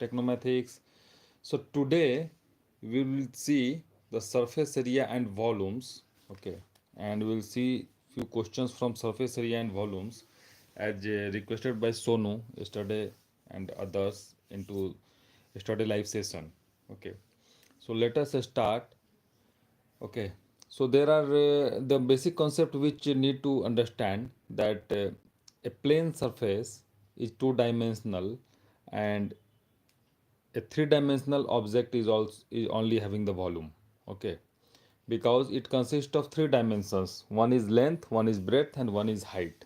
technomathics. So today we will see the surface area and volumes. Okay, and we'll see few questions from surface area and volumes as requested by Sonu yesterday and others into yesterday live session. Okay, so let us start. Okay, so there are the basic concept which you need to understand that a plane surface is two-dimensional and a three-dimensional object is only having the volume. Okay, because it consists of three dimensions. One is length, one is breadth, and one is height.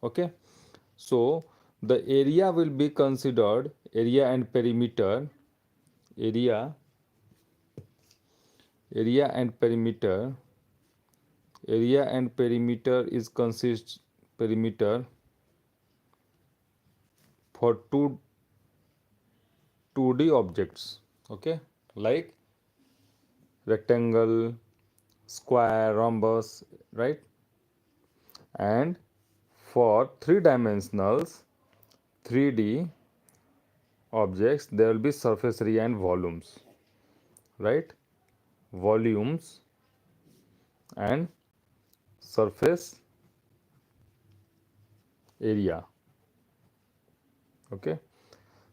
Okay, so the area will be considered area and perimeter. Area, area and perimeter area and perimeter is consists perimeter for two D objects. Okay, like rectangle, square, rhombus, right? And for three dimensionals 3D objects there will be surface area and volumes, right? Volumes and surface area. Okay,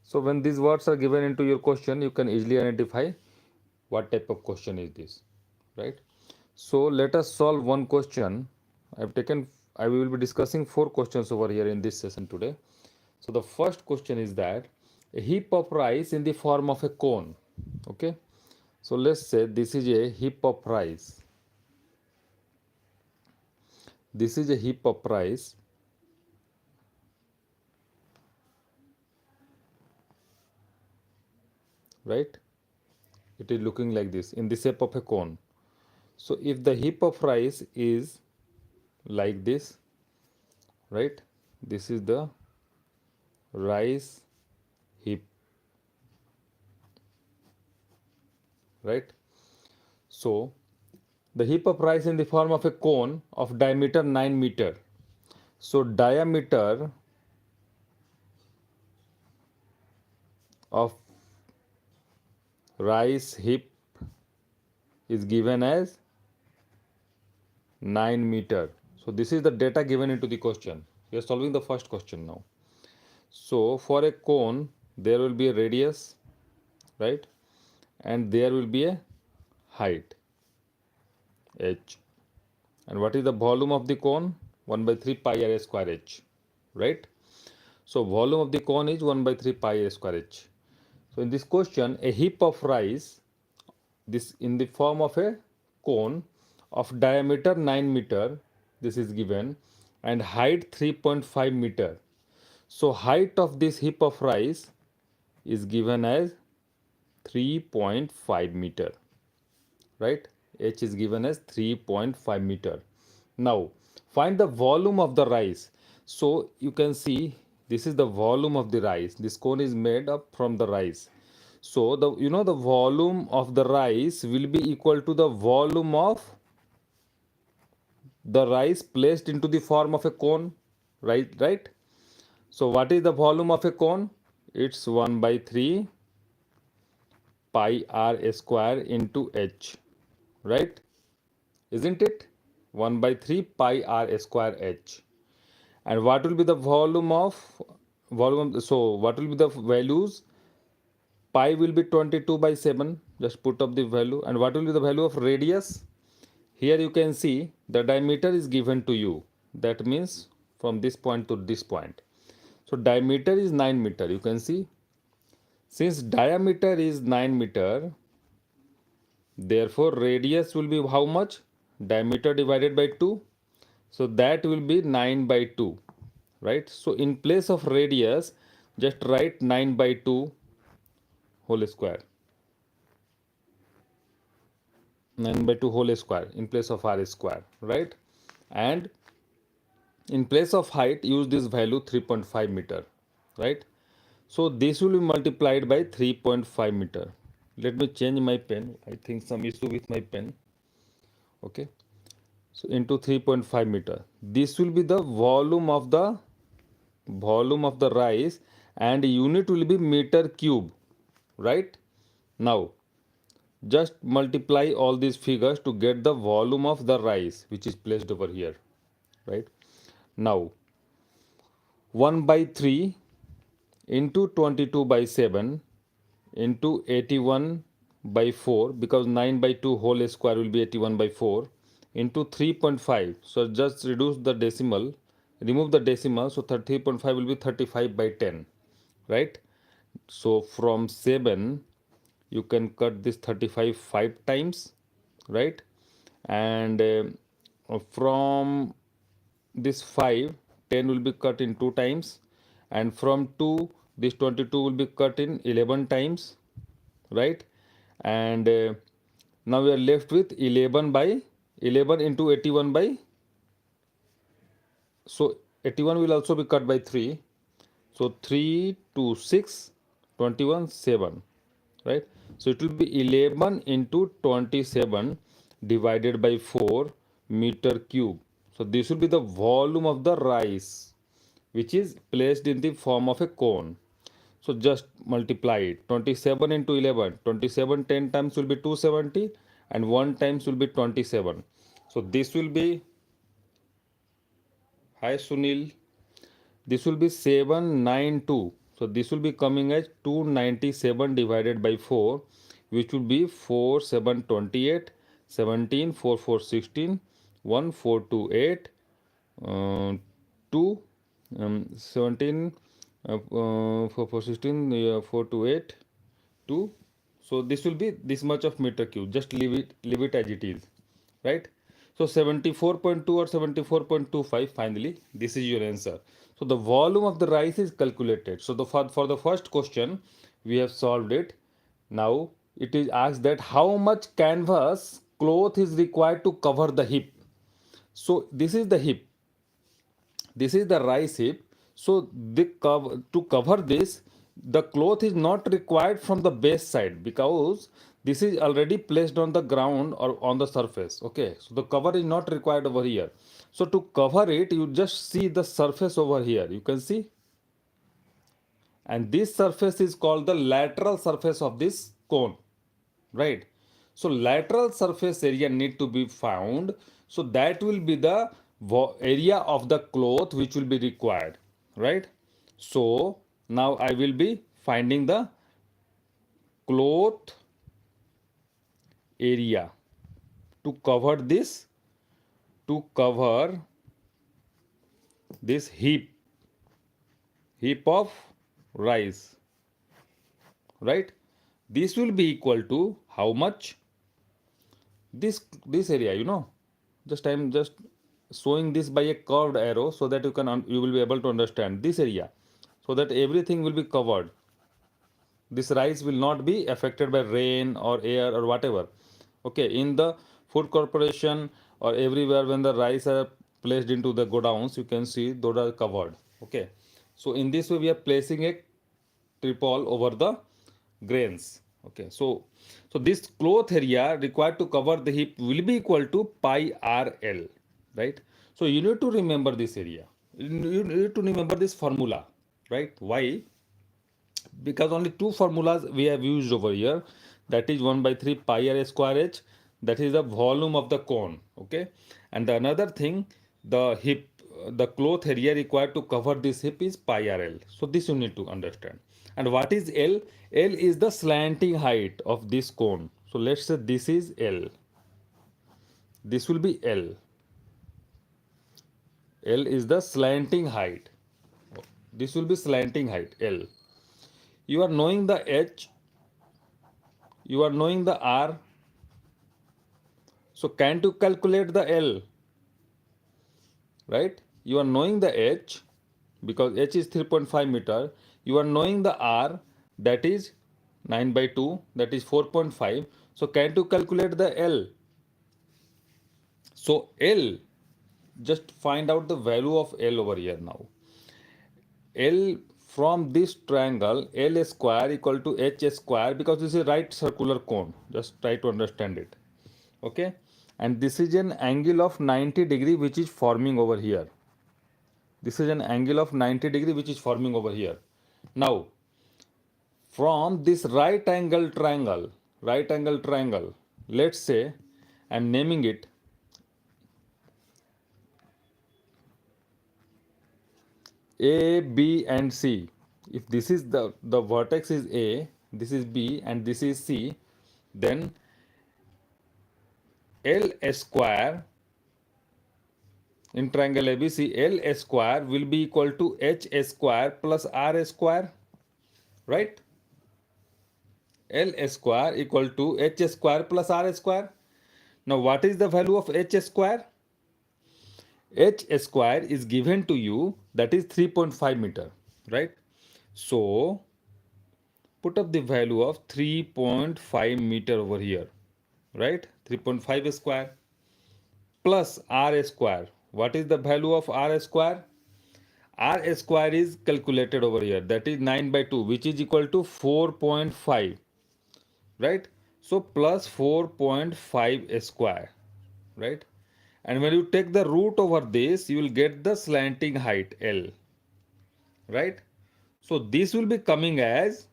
so when these words are given into your question, you can easily identify what type of question is this, right? So let us solve one question. I will be discussing four questions over here in this session today. So the first question is that a heap of rice in the form of a cone. Okay, so let's say this is a heap of rice. This is a heap of rice, right? It is looking like this in the shape of a cone. So if the heap of rice is like this, right? This is the rice heap, right? So the heap of rice in the form of a cone of diameter 9 meter. So diameter of rice heap is given as 9 meter. So this is the data given into the question. We are solving the first question now. So for a cone there will be a radius, right? And there will be a height h. And what is the volume of the cone? 1 by 3 pi r square h, right? So volume of the cone is 1 by 3 pi r square h. So in this question, a heap of rice, this in the form of a cone of diameter 9 meter, this is given, and height 3.5 meter. So height of this heap of rice is given as 3.5 meter, right? H is given as 3.5 meter. Now find the volume of the rice. So you can see this is the volume of the rice. This cone is made up from the rice. So the volume of the rice will be equal to the volume of the rice placed into the form of a cone, right? So what is the volume of a cone? It's 1 by 3 pi r square into h, right? Isn't it? 1 by 3 pi r square h. And what will be the volume of volume? So what will be the values? Pi will be 22 by 7. Just put up the value. And what will be the value of radius? Here you can see the diameter is given to you. That means from this point to this point. So diameter is 9 meter. You can see. Since diameter is 9 meter, therefore radius will be how much? Diameter divided by 2. So that will be 9 by 2, right? So in place of radius, just write 9 by 2 whole square. 9 by 2 whole square in place of r square, right? And in place of height, use this value 3.5 meter, right? So this will be multiplied by 3.5 meter. Let me change my pen. I think some issue with my pen. Okay. So into 3.5 meter. This will be the volume of the rice and unit will be meter cube. right? Now just multiply all these figures to get the volume of the rice which is placed over here, right? Now 1 by 3 into 22 by 7 into 81 by 4, because 9 by 2 whole square will be 81 by 4, into 3.5. So just reduce the decimal, remove the decimal, so 3.5 will be 35 by 10, right? So from 7 you can cut this 35 5 times, right? And from this 5, 10 will be cut in 2 times, and from 2 this 22 will be cut in 11 times, right? And now we are left with 11 by 11 into 81 by, so 81 will also be cut by 3, so 3 to 6 21 7, right? So it will be 11 into 27 divided by 4 meter cube. So this will be the volume of the rice which is placed in the form of a cone. So just multiply it. 27 into 11. 27 10 times will be 270 and 1 times will be 27. So this will be, hi Sunil, this will be 792. So this will be coming as 297 divided by 4, which will be 4 7 28, 17 4 4 16, 1 4 2 8, 2 17 4 4 16, 4 2 8 2. So this will be this much of meter cube. Just leave it as it is, right? So 74.2 or 74.25, finally this is your answer. So the volume of the rice is calculated. So for the first question we have solved it. Now it is asked that how much canvas cloth is required to cover the heap. So this is the heap, this is the rice heap. So to cover this, the cloth is not required from the base side, because this is already placed on the ground or on the surface. Okay, so the cover is not required over here. So to cover it, you just see the surface over here, you can see, and this surface is called the lateral surface of this cone, right? So lateral surface area need to be found, so that will be the area of the cloth which will be required, right? So now I will be finding the cloth area to cover this heap of rice, right? This will be equal to how much? This area, just I'm just showing this by a curved arrow so that you will be able to understand this area, so that everything will be covered. This rice will not be affected by rain or air or whatever. Okay, in the food corporation or everywhere, when the rice are placed into the godowns, you can see those are covered. Okay, so in this way we are placing a tripod over the grains. Okay, so this cloth area required to cover the heap will be equal to pi rl, right? So you need to remember this area, you need to remember this formula, right? Why? Because only two formulas we have used over here, that is 1 by 3 pi r square h, that is the volume of the cone. Okay, and the another thing, the hip, the cloth area required to cover this hip is pi rl. So this you need to understand. And what is l? L is the slanting height of this cone. So let's say this is l, this will be l. L is the slanting height, this will be slanting height l. You are knowing the h, you are knowing the r, so can't you calculate the l, right? You are knowing the h because h is 3.5 meter. You are knowing the r, that is 9 by 2, that is 4.5. So can't you calculate the l? So l, just find out the value of l over here now. L from this triangle, L square equal to H square, because this is a right circular cone. Just try to understand it. Okay, and this is an angle of 90 degree which is forming over here. This is an angle of 90 degree which is forming over here. Now from this right angle triangle, let's say I'm naming it A, B, and C. If this is the vertex is A, this is B, and this is C, then L square in triangle ABC, L square will be equal to H square plus R square, right? L square equal to H square plus R square. Now, what is the value of H square? H square is given to you, that is 3.5 meter, right? So, put up the value of 3.5 meter over here, right? 3.5 square plus R square. What is the value of R square? R square is calculated over here, that is 9 by 2, which is equal to 4.5, right? So plus 4.5 square, right? And when you take the root over this, you will get the slanting height L, right? So this will be coming as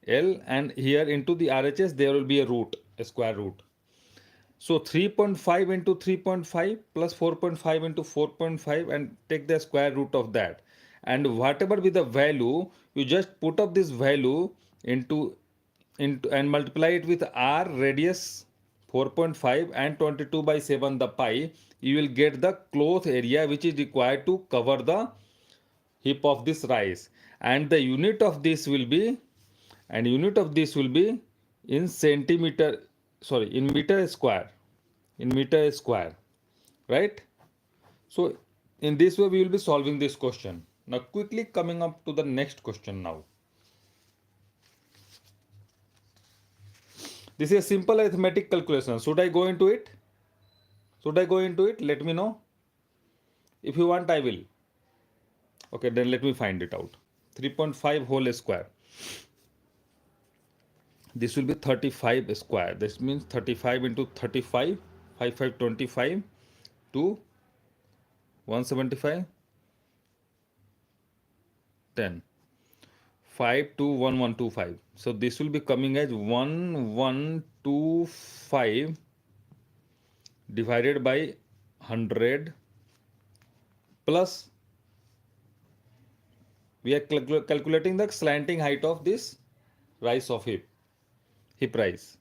L, and here into the RHS there will be a root, a square root. So 3.5 into 3.5 plus 4.5 into 4.5, and take the square root of that. And whatever be the value, you just put up this value into and multiply it with R radius 4.5 and 22 by 7 the pi. You will get the cloth area which is required to cover the heap of this rice. And the unit of this will be, in centimeter, sorry, in meter square, right? So in this way we will be solving this question. Now quickly coming up to the next question now. This is a simple arithmetic calculation. Should I go into it? Let me know. If you want, I will. Okay, then let me find it out. 3.5 whole square. This will be 35 square. This means 35 into 35, 5525 to 175, 10. 5 to 1125. So this will be coming as 1125 divided by 100 plus, we are calculating the slanting height of this rice of heap of rice.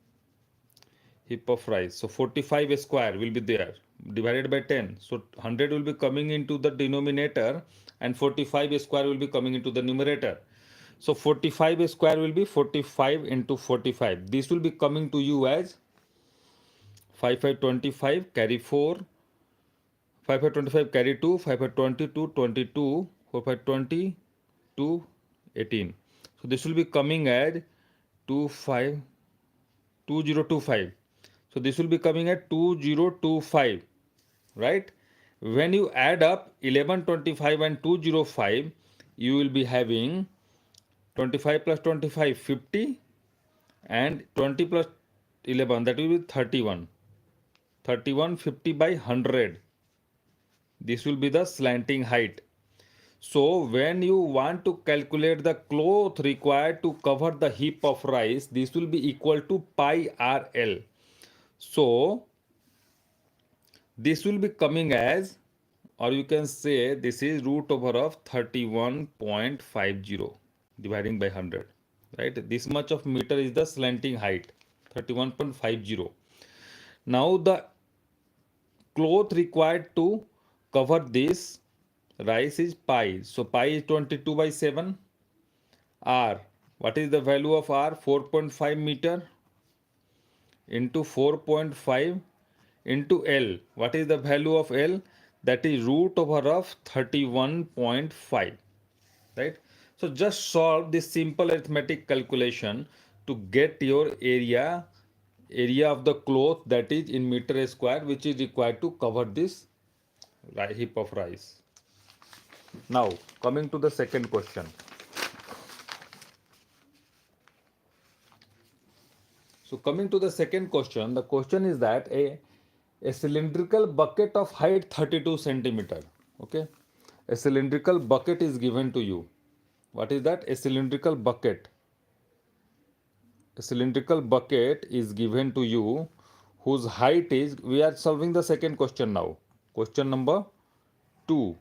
So 45 square will be there, divided by 10. So 100 will be coming into the denominator and 45 square will be coming into the numerator. So 45 square will be 45 into 45. This will be coming to you as 5525 carry 4, 5525 carry 2, 5522 22, 4520 to 18. So this will be coming as 2025. So this will be coming at 2025, right? When you add up 1125 and 205, you will be having 25 plus 25 50, and 20 plus 11, that will be 31. 50 by 100. This will be the slanting height. So when you want to calculate the cloth required to cover the heap of rice, this will be equal to pi RL. So this will be coming as, or you can say this is root over of 31.50 dividing by 100, right? This much of meter is the slanting height, 31.50. Now the cloth required to cover this rice is pi. So pi is 22 by 7. R, what is the value of R? 4.5 meter into 4.5 into L. What is the value of L? That is root over of 31.5, right? So just solve this simple arithmetic calculation to get your area of the cloth, that is in meter square, which is required to cover this heap of rice. Now coming to the second question. So coming to the second question, the question is that a cylindrical bucket of height 32 centimeter. Okay, a cylindrical bucket is given to you. What is that? A cylindrical bucket. a cylindrical bucket is given to you whose height is, we are solving the second question now. Question number 2.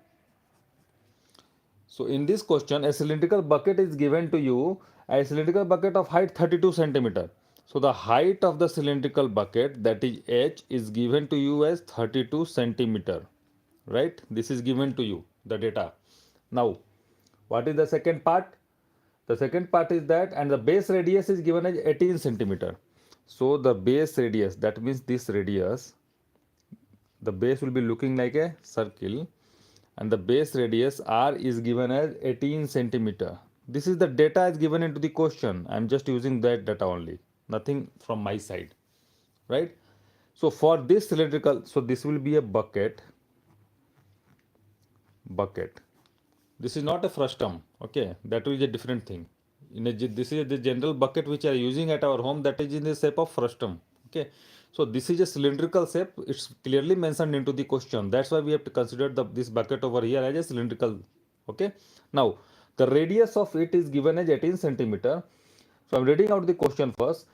So in this question, a cylindrical bucket is given to you, a cylindrical bucket of height 32 centimeter. So the height of the cylindrical bucket, that is h, is given to you as 32 centimeter. Right? This is given to you, the data. Now, what is the second part? The second part is that, and the base radius is given as 18 centimeter. So the base radius, that means this radius, the base will be looking like a circle, and the base radius r is given as 18 centimeter. This is the data is given into the question. I am just using that data only, nothing from my side, right? So for this cylindrical, so this will be a bucket. This is not a frustum, okay? That is a different thing. This is the general bucket which are using at our home, that is in the shape of frustum, okay? So this is a cylindrical shape. It's clearly mentioned into the question. That's why we have to consider this bucket over here as a cylindrical, okay? Now, the radius of it is given as 18 centimeter. So I'm reading out the question first.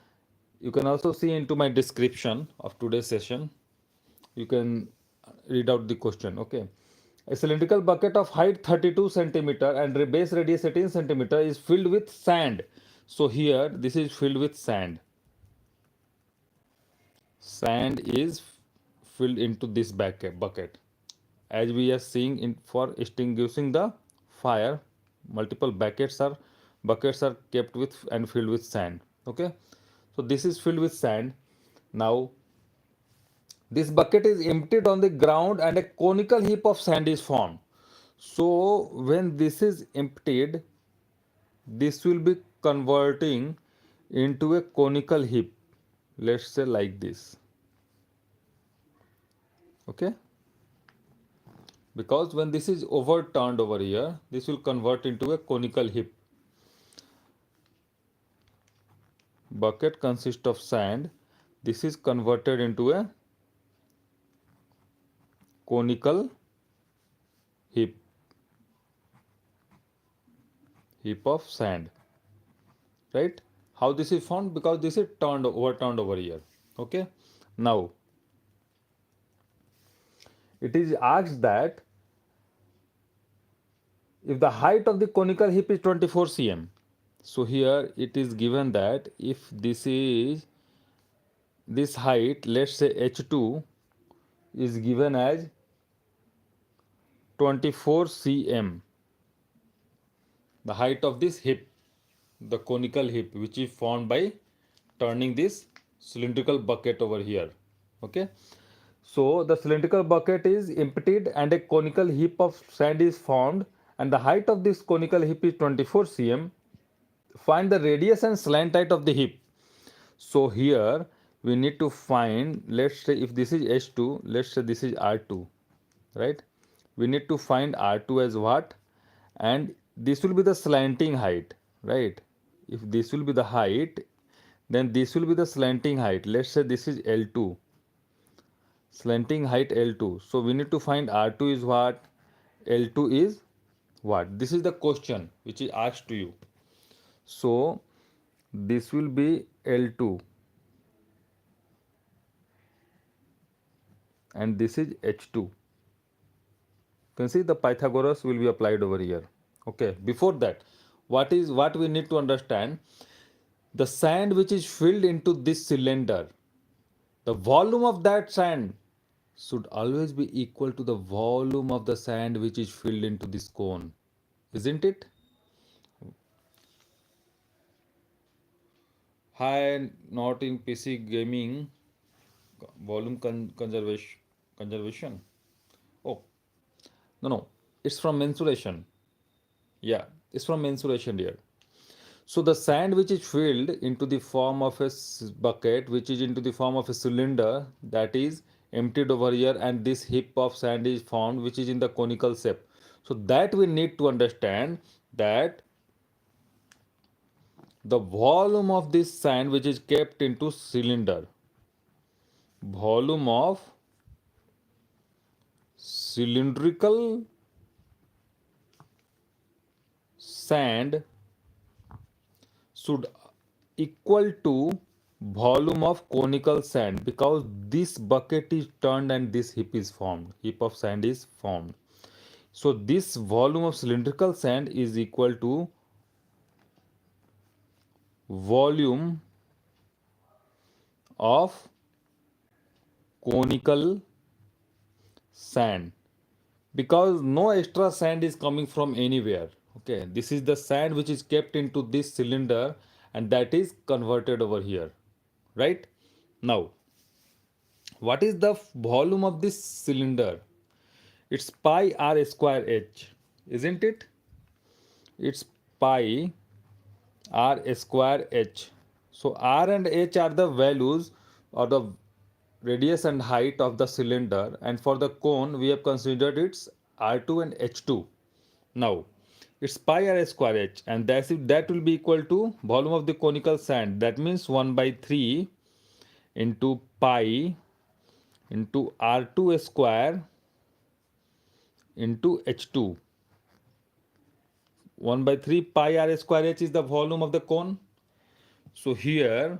You can also see into my description of today's session. You can read out the question, okay? A cylindrical bucket of height 32 centimeter and base radius 18 centimeter is filled with sand. So here this is filled with sand. Sand is filled into this bucket. As we are seeing in for extinguishing the fire, multiple buckets are kept with and filled with sand. Okay, so this is filled with sand. Now this bucket is emptied on the ground and a conical heap of sand is formed. So when this is emptied, this will be converting into a conical heap. Let's say like this. Okay. Because when this is overturned over here, this will convert into a conical heap. Bucket consists of sand. This is converted into a conical heap of sand, right? How this is formed? Because this is overturned over here. Okay. Now it is asked that if the height of the conical heap is 24 cm, so here it is given that if this is this height, let's say h2 is given as 24 cm, the height of this heap, the conical heap, which is formed by turning this cylindrical bucket over here. Okay, so the cylindrical bucket is emptied and a conical heap of sand is formed, and the height of this conical heap is 24 cm. Find the radius and slant height of the heap. So here we need to find, let's say if this is h2, let's say this is r2, right? We need to find r2 as what, and this will be the slanting height, right? If this will be the height, then this will be the slanting height. Let's say this is L2, slanting height L2. So we need to find R2 is what, L2 is what. This is the question which is asked to you. So this will be L2 and this is H2. You can see the Pythagoras will be applied over here. Okay, before that, what we need to understand, the sand which is filled into this cylinder, the volume of that sand should always be equal to the volume of the sand which is filled into this cone, isn't it? Hi, not in PC gaming, volume conservation. Oh, no, it's from mensuration. Yeah, it's from mensuration here. So the sand which is filled into the form of a bucket, which is into the form of a cylinder, that is emptied over here, and this heap of sand is formed which is in the conical shape. So that we need to understand that the volume of this sand which is kept into cylinder, volume of cylindrical sand should equal to volume of conical sand, because this bucket is turned and this heap is formed. Heap of sand is formed. So this volume of cylindrical sand is equal to volume of conical sand, because no extra sand is coming from anywhere. Okay, this is the sand which is kept into this cylinder and that is converted over here, right? Now, what is the volume of this cylinder? It's pi r square h, isn't it? It's pi r square h. So r and h are the values or the radius and height of the cylinder, and for the cone we have considered its r2 and h2. Now it's pi r square h, and that will be equal to volume of the conical sand. That means 1 by 3 into pi into r2 square into h2. 1 by 3 pi r square h is the volume of the cone. So here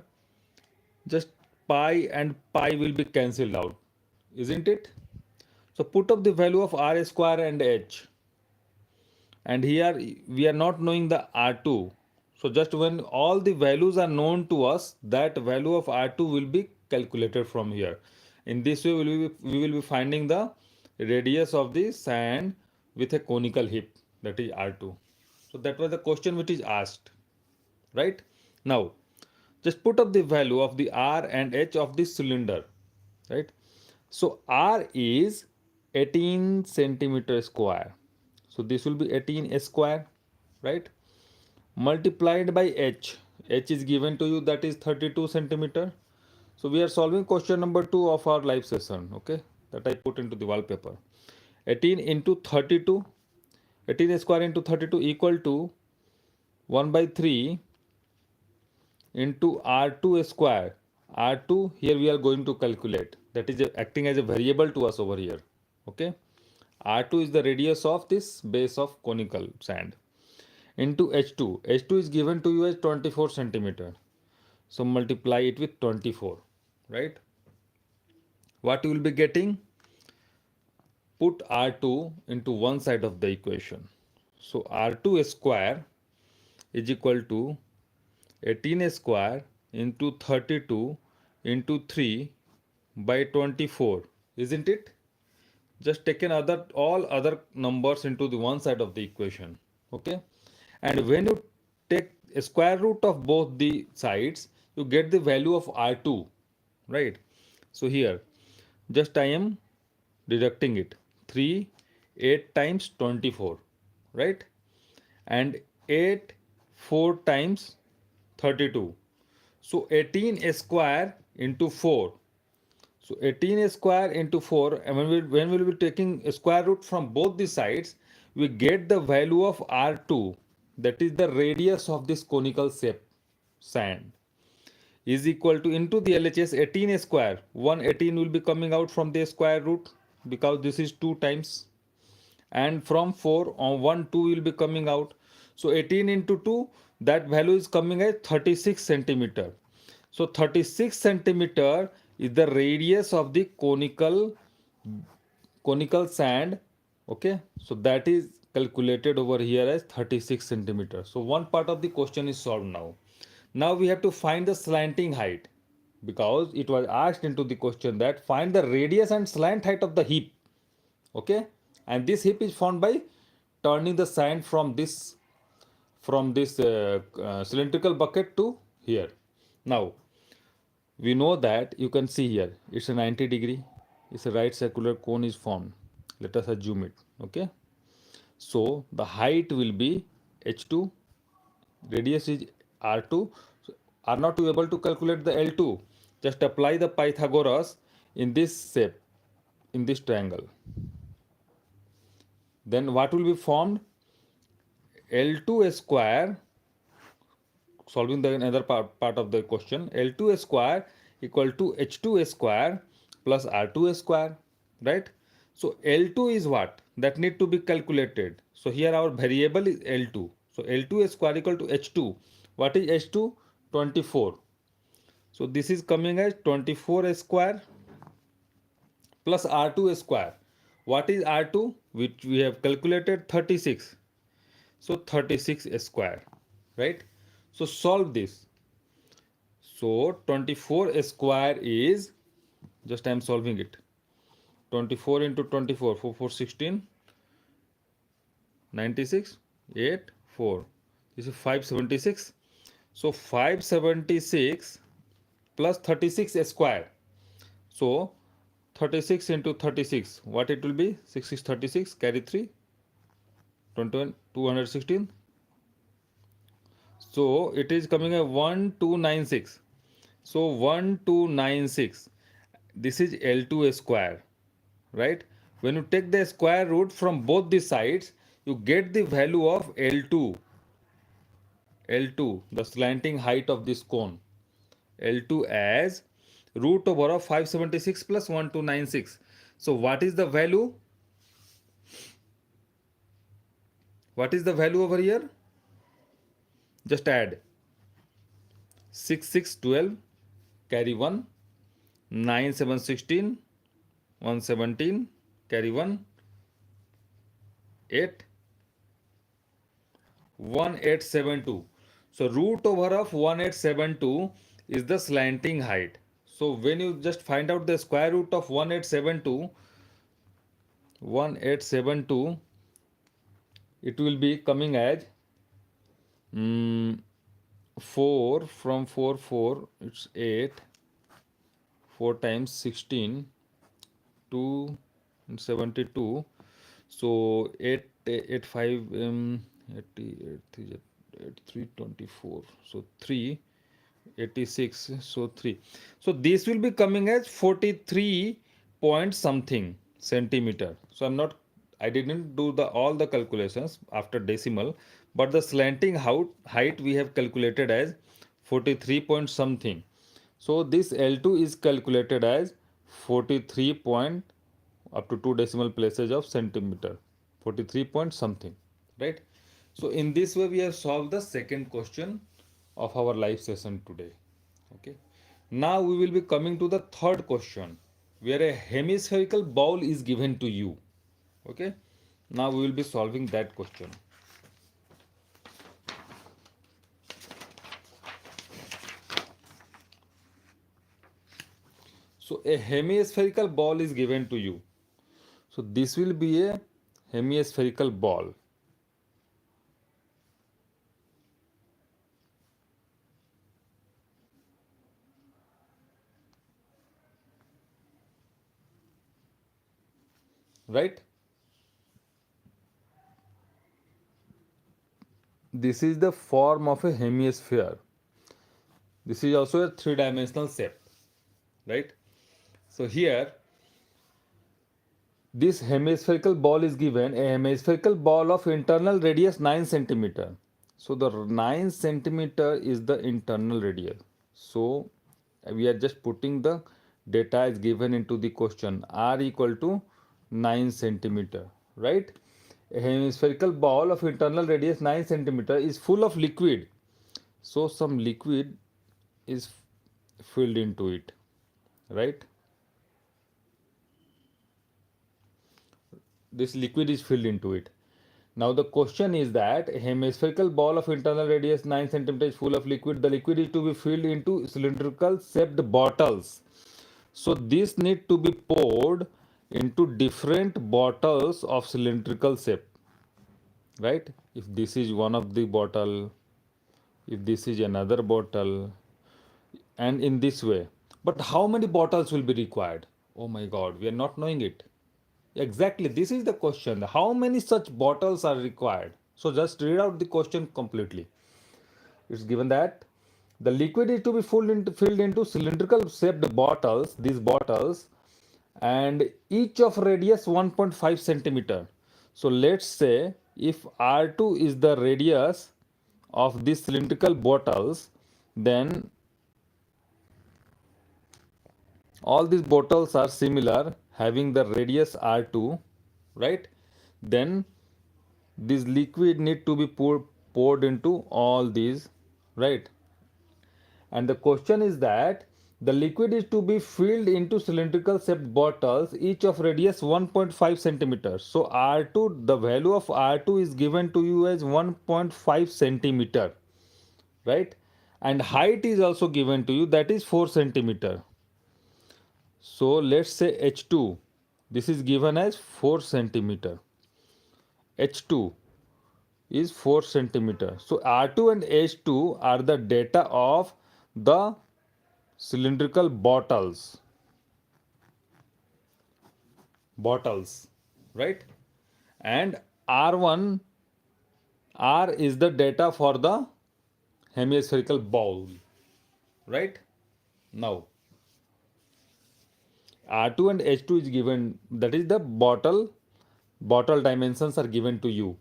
just pi and pi will be cancelled out, isn't it? So put up the value of r square and h, and here we are not knowing the r2. So just when all the values are known to us, that value of r2 will be calculated from here. In this way we will be finding the radius of the sand with a conical heap, that is r2. So that was the question which is asked, right? Now just put up the value of the r and h of this cylinder, right? So r is 18 centimeter square. So this will be 18 square, right? Multiplied by h. H is given to you, that is 32 centimeter. So we are solving question number 2 of our live session, okay? That I put into the wallpaper. 18 into 32, 18 square into 32 equal to 1 by 3 into r2 square. R2 here we are going to calculate. That is acting as a variable to us over here. Okay. R2 is the radius of this base of conical sand. Into H2. H2 is given to you as 24 centimeter. So multiply it with 24. Right. What you will be getting? Put R2 into one side of the equation. So R2 square is equal to 18 square into 32 into 3 by 24, isn't it? Just taken all other numbers into the one side of the equation, okay? And when you take a square root of both the sides, you get the value of r2, right? So here just I am deducting it. 3 8 times 24, right? And 8 4 times 32. So 18 square into 4. So 18 square into 4, and when we will be taking a square root from both the sides, we get the value of R2, that is the radius of this conical shape sand, is equal to into the LHS 18 square. 118 will be coming out from the square root because this is 2 times, and from 4 on 1 2 will be coming out. So 18 into 2, that value is coming at 36 centimeter. So 36 centimeter is the radius of the conical sand. Okay, so that is calculated over here as 36 centimeter. So one part of the question is solved now. Now we have to find the slanting height, because it was asked into the question that find the radius and slant height of the heap. Okay, and this heap is formed by turning the sand from this cylindrical bucket to here. Now we know that, you can see here it's a 90-degree, it's a right circular cone is formed. Let us assume it. Okay, so the height will be h2, radius is r2. So are not you able to calculate the l2? Just apply the Pythagoras in this shape, in this triangle. Then what will be formed? L2 square, solving the another part of the question, L2 square equal to H2 square plus R2 square, right? So L2 is what? That need to be calculated. So here our variable is L2. So L2 square equal to H2. What is H2? 24. So this is coming as 24 square plus R2 square. What is R2? Which we have calculated 36. So 36 square, right? So solve this. So 24 square is, just I am solving it. 24 into 24, 4, 4, 16, 96, 8, 4. This is 576. So 576 plus 36 square. So 36 into 36, what it will be? 6 is 36, carry 3, 21, 216. So it is coming at 1296. So 1296. This is L2 square, right? When you take the square root from both the sides, you get the value of L2. L2, the slanting height of this cone. L2 as root over of 576 plus 1296. So what is the value? What is the value over here? Just add 6, 6, 12, carry 1, 9, 7, 16, 117, carry 1, 8, 1872. So root over of 1872 is the slanting height. So when you just find out the square root of 1872, it will be coming as 4 from 4, 4, it's 8, 4 times 16, 2 and 72. So 8, 8, 5, 80, 8, 3, 24. So 3, 86. So 3. So this will be coming as 43 point something centimeter. So I didn't do all the calculations after decimal, but the slanting height we have calculated as 43 point something. So this L2 is calculated as 43 point up to 2 decimal places of centimeter, 43 point something, right? So in this way we have solved the second question of our live session today. Okay, now we will be coming to the third question where a hemispherical bowl is given to you. Okay, now we will be solving that question. So a hemispherical ball is given to you. So this will be a hemispherical ball. Right? This is the form of a hemisphere. This is also a three-dimensional shape. Right? So here this hemispherical ball is given a hemispherical ball of internal radius 9 centimeter. So the 9 centimeter is the internal radius. So we are just putting the data is given into the question. R equal to 9 centimeter, right? A hemispherical ball of internal radius 9 centimeter is full of liquid. So some liquid is filled into it, right? This liquid is filled into it. Now the question is that a hemispherical ball of internal radius 9 centimeter is full of liquid. The liquid is to be filled into cylindrical shaped bottles. So this need to be poured into different bottles of cylindrical shape. Right? If this is one of the bottle, if this is another bottle, and in this way. But how many bottles will be required? Oh my God, we are not knowing it. Exactly, this is the question. How many such bottles are required? So just read out the question completely. It's given that the liquid is to be filled into cylindrical shaped bottles, these bottles, and each of radius 1.5 centimeter. So let's say if R2 is the radius of these cylindrical bottles, then all these bottles are similar, having the radius R2, right? Then this liquid need to be poured into all these, right? And the question is that the liquid is to be filled into cylindrical shaped bottles, each of radius 1.5 centimeters. So R2, the value of R2 is given to you as 1.5 centimeter, right? And height is also given to you, that is 4 centimeter. So let's say H2, this is given as 4 centimeter. H2 is 4 centimeter. So R2 and H2 are the data of the cylindrical bottles, right? And R1, R is the data for the hemispherical bowl, right? Now R2 and H2 is given, that is the bottle dimensions are given to you.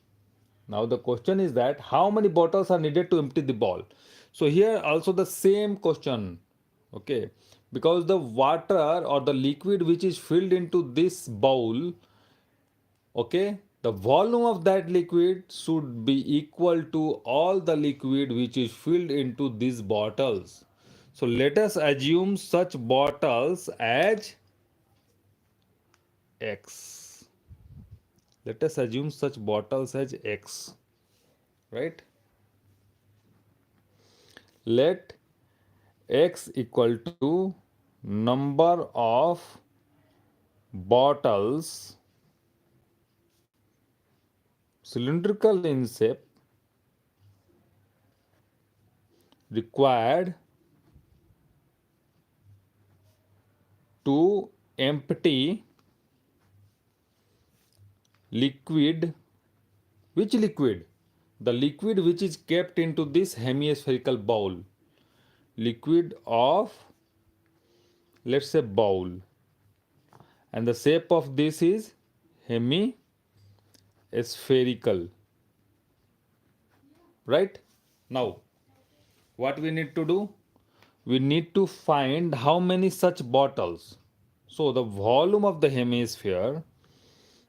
Now the question is that how many bottles are needed to empty the bowl? So here also the same question, okay? Because the water or the liquid which is filled into this bowl, okay, the volume of that liquid should be equal to all the liquid which is filled into these bottles. So let us assume such bottles as X. Let us assume such bottles as X, right? Let X equal to number of bottles cylindrical in shape required to empty liquid. Which liquid? The liquid which is kept into this hemispherical bowl. Liquid of, let's say, bowl. And the shape of this is hemispherical. Right? Now, what we need to do? We need to find how many such bottles. So, the volume of the hemisphere.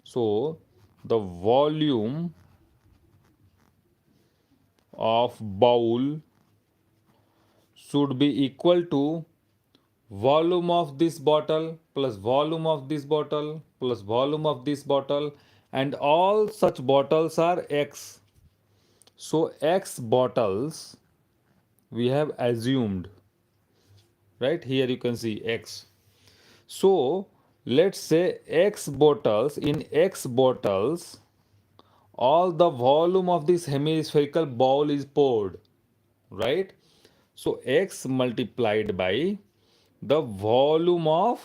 So, the volume of bowl should be equal to volume of this bottle plus volume of this bottle plus volume of this bottle, and all such bottles are X. So X bottles we have assumed, right? Here you can see X. So let's say X bottles, in X bottles all the volume of this hemispherical bowl is poured, right? So X multiplied by the volume of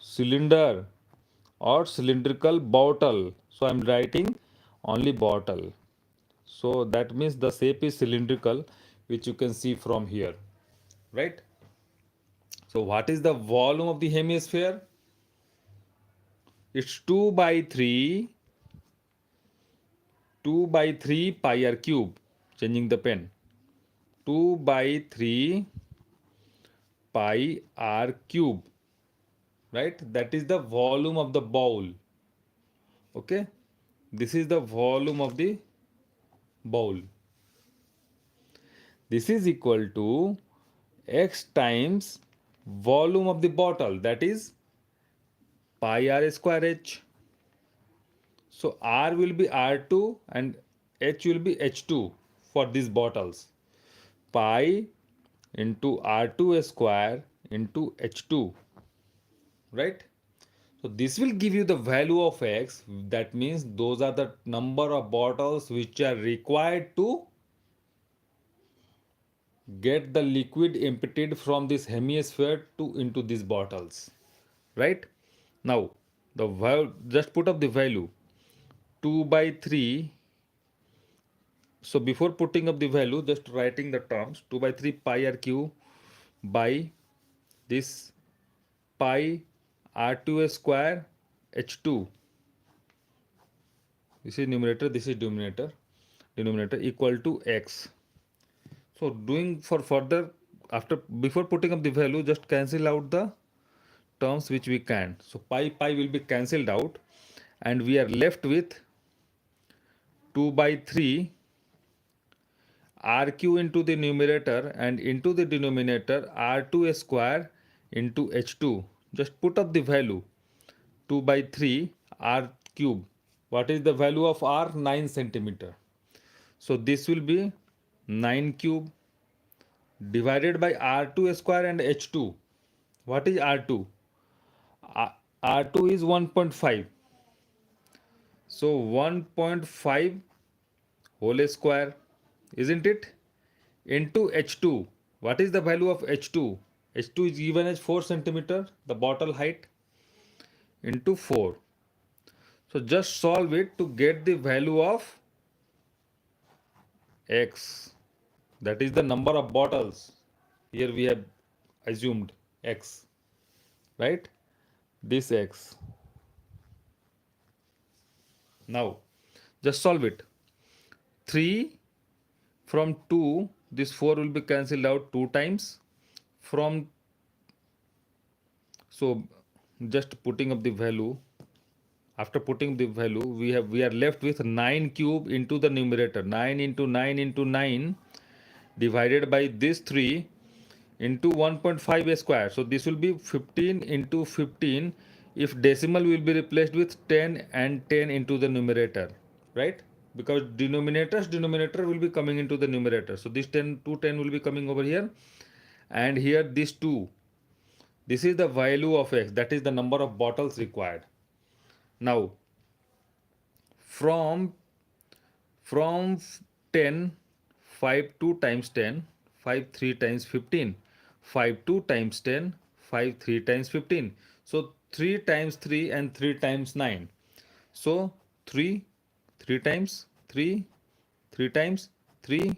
cylinder or cylindrical bottle. So I'm writing only bottle. So that means the shape is cylindrical, which you can see from here, right? So what is the volume of the hemisphere? It's 2 by 3 pi r cube. Changing the pen. 2 by 3 pi r cube, right? That is the volume of the bowl. Okay, this is the volume of the bowl. This is equal to X times volume of the bottle, that is pi r square h. So R will be R2 and H will be H2 for these bottles. Pi into R2 square into H2, right? So this will give you the value of X. That means those are the number of bottles which are required to get the liquid emptied from this hemisphere to into these bottles, right? Now the value, just put up the value 2 by 3. So before putting up the value, just writing the terms 2 by 3 pi r cube by this pi r2 square h2. This is numerator, this is denominator equal to x. So doing for further, after before putting up the value, just cancel out the terms which we can. So pi will be cancelled out and we are left with 2 by 3 RQ into the numerator and into the denominator R2 square into H2. Just put up the value 2 by 3 R cube. What is the value of R? 9 centimeter. So this will be 9 cube divided by R2 square and H2. What is R2? R2 is 1.5. So 1.5 whole square, isn't it? Into H2. What is the value of H2? H2 is given as 4 centimeter, the bottle height, into 4. So just solve it to get the value of X. That is the number of bottles. Here we have assumed X, right? This X. Now just solve it. 3 from 2, this 4 will be cancelled out 2 times. From, so just putting up the value, after putting the value, we are left with 9 cube into the numerator. 9 into 9 into 9 divided by this 3 into 1.5 square. So this will be 15 into 15 if decimal will be replaced with 10 and 10 into the numerator, right? Because denominator will be coming into the numerator. So this 10 to 10 will be coming over here, and here this 2. This is the value of X, that is the number of bottles required. Now from 10, 5 2 times 10, 5 3 times 15, 5 2 times 10, 5 3 times 15. So 3 times 3 and 3 times 9. So 3 times 3, 3 times 3,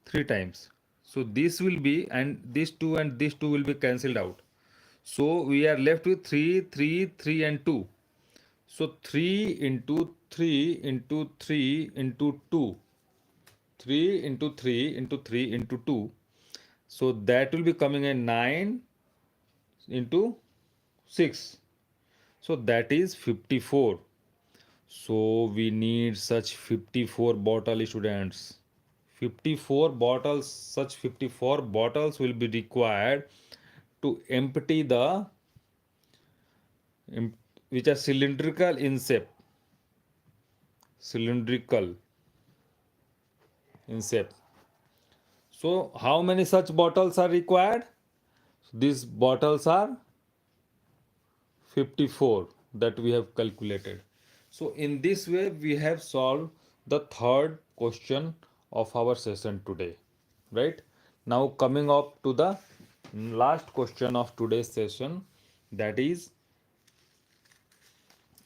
3 times. So this will be, and this 2 and this 2 will be cancelled out. So we are left with 3, 3, 3 and 2. So 3 into 3 into 3 into 2. 3 into 3 into 3 into 2. So that will be coming at 9 into 6. So that is 54. So we need such 54 bottle, students. 54 bottles, such 54 bottles will be required to empty the, which are cylindrical in shape. Cylindrical in shape. So how many such bottles are required? These bottles are 54 that we have calculated. So in this way we have solved the third question of our session today, right? Now coming up to the last question of today's session, that is,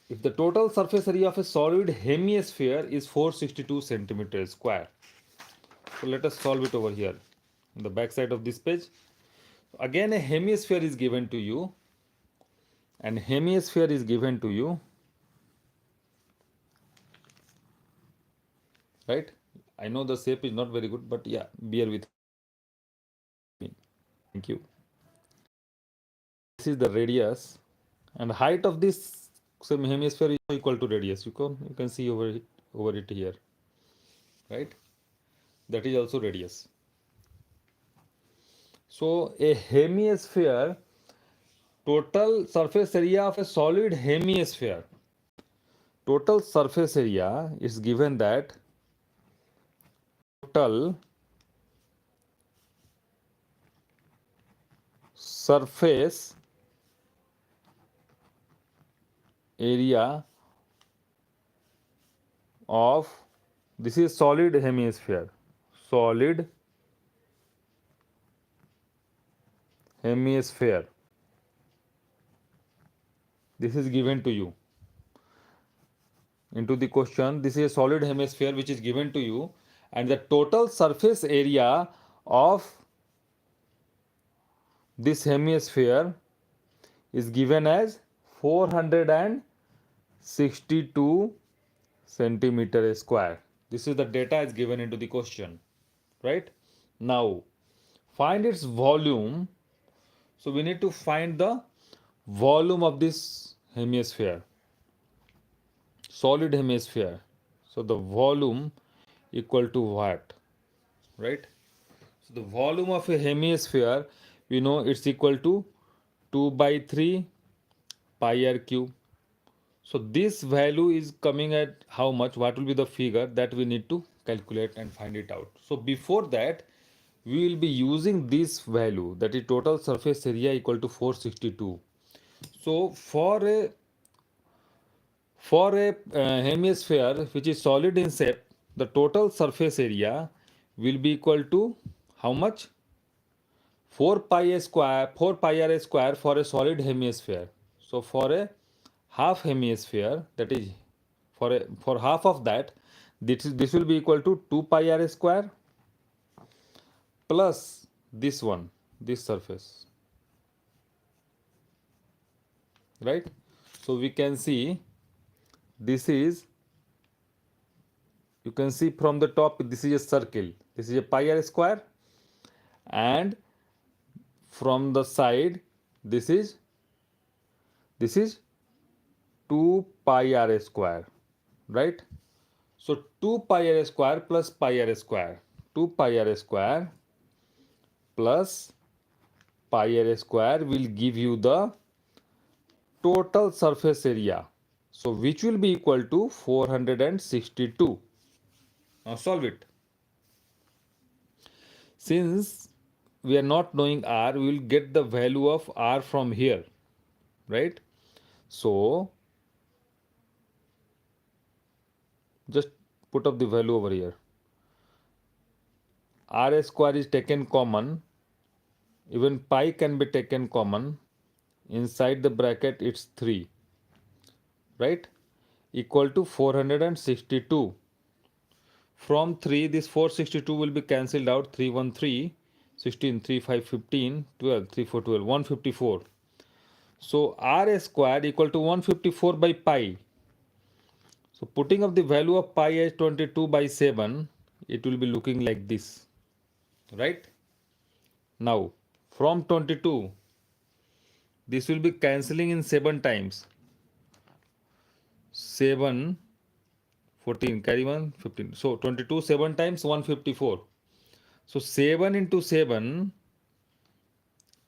if the total surface area of a solid hemisphere is 462 centimeters square. So let us solve it over here on the back side of this page. Again a hemisphere is given to you, and hemisphere is given to you, right? I know the shape is not very good, but yeah, bear with me. Thank you. This is the radius, and height of this same hemisphere is equal to radius. You can see over it here, right? That is also radius. So a hemisphere, total surface area of a solid hemisphere, total surface area is given that total surface area of, this is solid hemisphere, solid hemisphere, this is given to you into the question. This is a solid hemisphere which is given to you, and the total surface area of this hemisphere is given as 462 centimeter square. This is the data is given into the question, right? Now find its volume. So we need to find the volume of this hemisphere, solid hemisphere. So the volume equal to what? right? So the volume of a hemisphere, we know it's equal to 2 by 3 pi r cube. So this value is coming at how much? What will be the figure that we need to calculate and find it out? So before that, we will be using this value, that is total surface area equal to 462. So for a hemisphere which is solid in shape, the total surface area will be equal to how much? 4 pi a square, 4 pi r square for a solid hemisphere. So for a half hemisphere, that is for half of that, this will be equal to 2 pi r square plus this one, this surface, right? So we can see this is, you can see from the top, this is a circle, this is a pi r square, and from the side this is 2 pi r square, right? So 2 pi r square plus pi r square, 2 pi r square plus pi r square will give you the total surface area. So which will be equal to 462. Now solve it. Since we are not knowing r, we will get the value of r from here, right? So just put up the value over here. R square is taken common, even pi can be taken common. Inside the bracket it's 3, right? Equal to 462. From 3, this 462 will be cancelled out. 3 1 3, 16, 3 5 15, 12, 3 4 12, 154. So r square equal to 154 by pi. So putting up the value of pi as 22 by 7, it will be looking like this, right? Now from 22, this will be cancelling in 7 times. 7, 14, carry 1, 15. So 22 7 times 154. So 7 into 7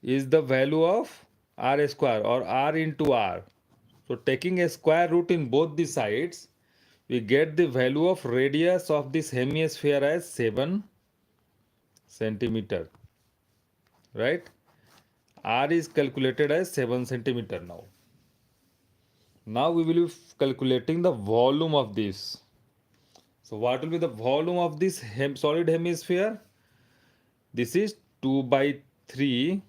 is the value of r square, or r into r. So taking a square root in both the sides, we get the value of radius of this hemisphere as 7 centimeter, right? R is calculated as 7 centimeter now. Now we will be calculating the volume of this. So what will be the volume of this solid hemisphere? This is 2 by 3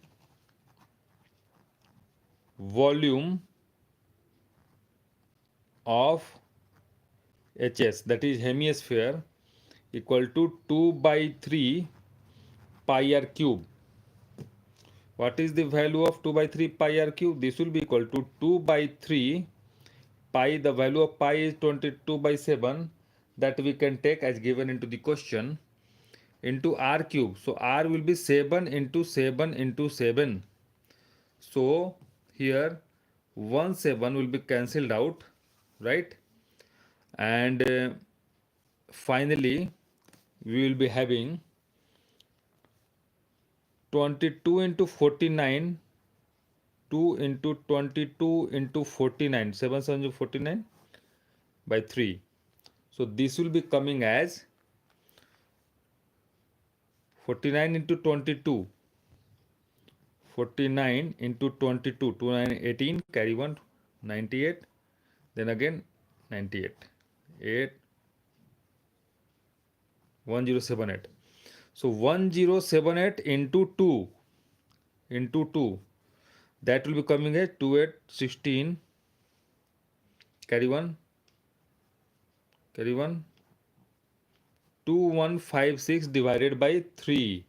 volume of HS, that is hemisphere, equal to 2 by 3 pi r cube. What is the value of 2 by 3 pi r cube? This will be equal to 2 by 3 pi. The value of pi is 22 by 7, that we can take as given into the question, into r cube. So r will be 7 into 7 into 7. So here 1 7 will be cancelled out, right? And finally we will be having 22 into 49, 2 into 22 into 49, 7 7 49 by 3. So this will be coming as 49 into 22, 49 into 22, 2 9 18, carry 1, 98, then again 98, 8, 1078. So 1078 into 2, that will be coming as 2 8 16, carry 1, 2156 divided by 3.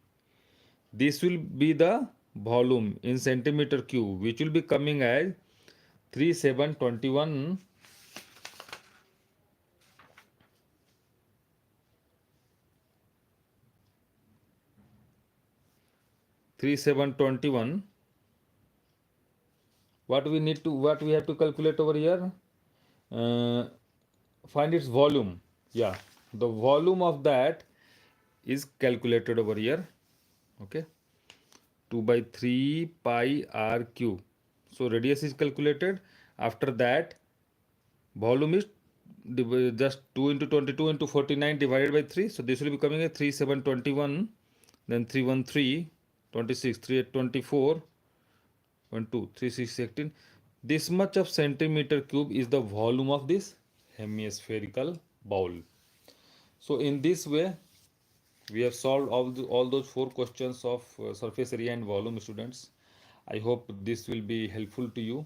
This will be the volume in centimeter cube, which will be coming as 3721 3721. What we have to calculate over here? Find its volume. Yeah, the volume of that is calculated over here. Okay, 2 by 3 pi r cube. So radius is calculated. After that, volume is just 2 into 22 into 49 divided by 3. So this will be coming a 3 7 21, then 3 1 3 26, 3 8 24, 1 2 3 6 18. This much of centimeter cube is the volume of this hemispherical bowl. So in this way, we have solved all those four questions of surface area and volume, students. I hope this will be helpful to you.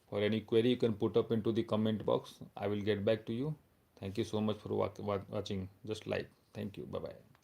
For any query, you can put up into the comment box. I will get back to you. Thank you so much for watching. Just like. Thank you. Bye bye.